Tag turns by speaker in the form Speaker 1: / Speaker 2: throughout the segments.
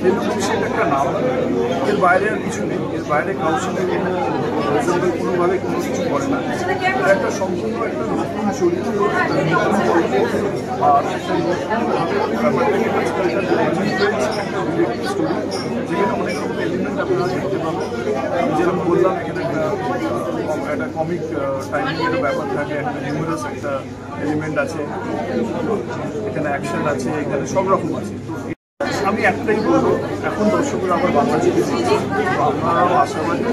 Speaker 1: তেলুগু একটা নাম, এর বাইরে আর কিছু নেই। এর বাইরে কারোর সঙ্গে কোনোভাবে কোনো কিছু করে না। এটা একটা সম্পূর্ণ একটা নতুন চরিত্র, আর ব্যাপারটাকে একটা স্টোরি, যেখানে অনেক রকম এলিমেন্ট আপনারা দেখতে পাবেন। যেরকম বললাম, এখানে একটা কমিক টাইমিংয়ের ব্যাপার থাকে, একটা হিউমারাস একটা এলিমেন্ট আছে, এখানে অ্যাকশন আছে, এখানে সব রকম আছে। তো আমি একটাই বলবো, এখন দর্শকরা আমার বাংলা ছবি দেখছি, আপনারাও আশাবাদী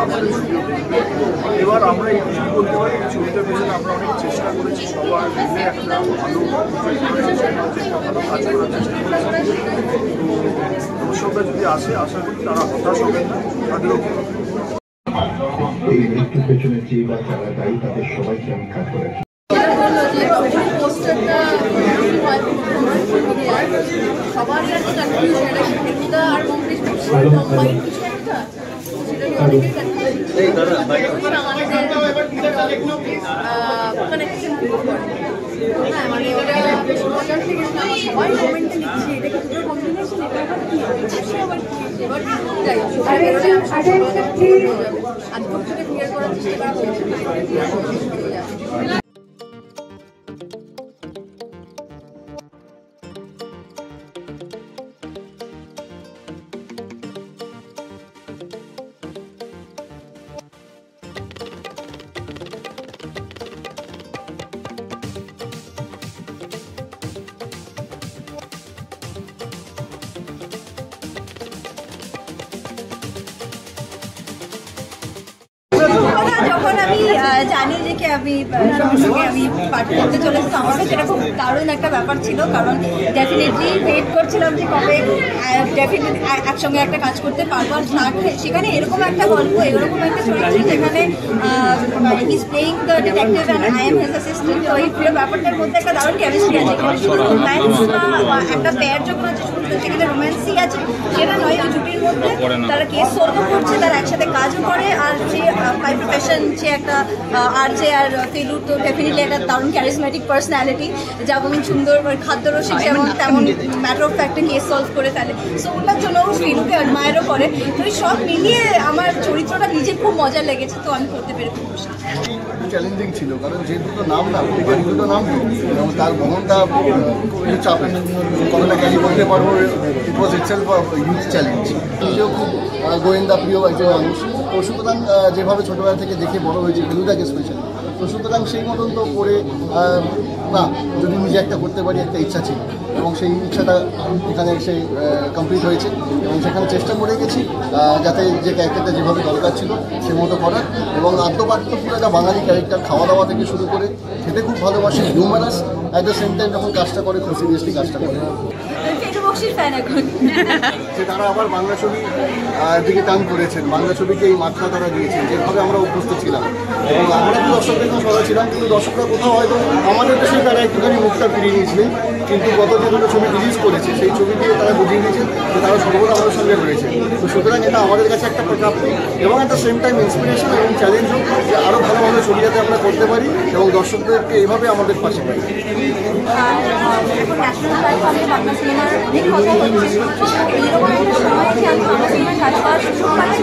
Speaker 1: আমাদের ছবিও দেখবে। এবার আমরা এইটুকু বলতে পারি, ছবিটার পেছনে আমরা অনেক চেষ্টা করেছি, সবার মিলে একটা ভালো ভালো কাজ করার চেষ্টা করেছি। তো দর্শকরা যদি আসে, আশা করি তারা হতাশ হবেন না, তাদেরও
Speaker 2: এই মৃত্যুর পেছনে যে বা যারা দায়ী তাদের সবাইকে আমি কাজ করে
Speaker 3: যখন আমি জানি যে কি আমি পাঠ করতে চলেছি, তো আমার কাছে এটা খুব দারুণ একটা ব্যাপার ছিল। কারণ ডেফিনেটলি ওয়েট করছিলাম যে কবে ডেফিনেটলি একসঙ্গে একটা কাজ করতে পারবো। আর সেখানে এরকম একটা গল্প, এরকম একটা চরিত্র যেখানে he is playing the detective and I am his assistant. তো এই পুরো ব্যাপারটার মধ্যে একটা দারুণ কেমিস্ট্রি আছে। শুধু রোম্যান্স বা একটা পেয়ার যখন আছে সেখানে রোম্যান্সই আছে সেটা নয়, ওই জুটির মধ্যে তারা কেস সলভ করছে, তারা একসাথে কাজও করে। আর যে বাই প্রফেশন সে একটা আরজে, আর ফেলু তো ডেফিনেটলি একটা দারুণ ক্যারিজমেটিক পার্সোনালিটি, যেমন সুন্দর খাদ্যরসিক যেমন তেমন ম্যাটার অফ ফ্যাক্টে কেস সলভ করে ফেলে। সো ওটার জন্য ফেলুকে অ্যাডমায়ারও করে। তো এই সব মিলিয়ে আমার চরিত্রটা নিজের খুব মজা লেগেছে, তো আমি করতে পেরে খুব খুশি।
Speaker 4: চ্যালেঞ্জিং ছিল, কারণ যে দুটো নাম না, এই দুটো নাম এবং তার বহনটা চাপে কতটা ক্যারি করতে পারবো, ইট ওয়াজ ইটসেলফ হিউজ চ্যালেঞ্জ। নিজেও খুব গোয়েন্দা প্রিয় একজন মানুষ, তো সুতরাং যেভাবে ছোটোবেলা থেকে দেখে বড় হয়েছে ফেলুদাকে স্পেশালি, তো সুতরাং সেই মতন তো করে না, যদি নিজে একটা করতে পারি একটা ইচ্ছা ছিল, এবং সেই ইচ্ছাটা এখানে এসে কমপ্লিট হয়েছে। এবং সেখানে চেষ্টা করে গেছি যাতে যে ক্যারেক্টারটা যেভাবে দরকার ছিল সে মতো করার, এবং আদ্যপাত্য পুরো একটা বাঙালি ক্যারেক্টার, খাওয়া দাওয়া থেকে শুরু করে খেতে খুব ভালোবাসে, humorous, at the same time যখন কাজটা করে খুব সিরিয়াসলি কাজটা করে। যে তারা আবার বাংলা ছবি দিকে টান করেছেন, বাংলা ছবিকে এই মাত্রা তারা দিয়েছেন যেভাবে আমরা অভ্যস্ত ছিলাম, এবং আমরা তো দর্শকদের জন্য সবাই ছিলাম, কিন্তু দর্শকরা কোথাও হয়তো আমাদের দেশে তারা একটুখানি মুখটা ফিরিয়ে নিয়েছিলেন। কিন্তু গত যেগুলো ছবি রিলিজ করেছে সেই ছবি দিয়ে তারা বুঝিয়ে দিয়েছেন যে তারা সর্বদা আমাদের সঙ্গে রয়েছে। তো সুতরাং এটা আমাদের কাছে একটা প্রাপ্তি, এবং একটা সেম টাইম ইন্সপিরেশন এবং চ্যালেঞ্জও, যে আরও ভালোভাবে ছবি যাতে আমরা করতে পারি এবং দর্শকদেরকে এইভাবে আমাদের পাশে পাই।
Speaker 3: ন্যাশনাল প্ল্যাটফর্মে বাংলা সিনেমার অনেক কথা হচ্ছে, এরকম একটা সময় যে আমি বাংলা সিনেমায় কাজ করার সুযোগ পাচ্ছি।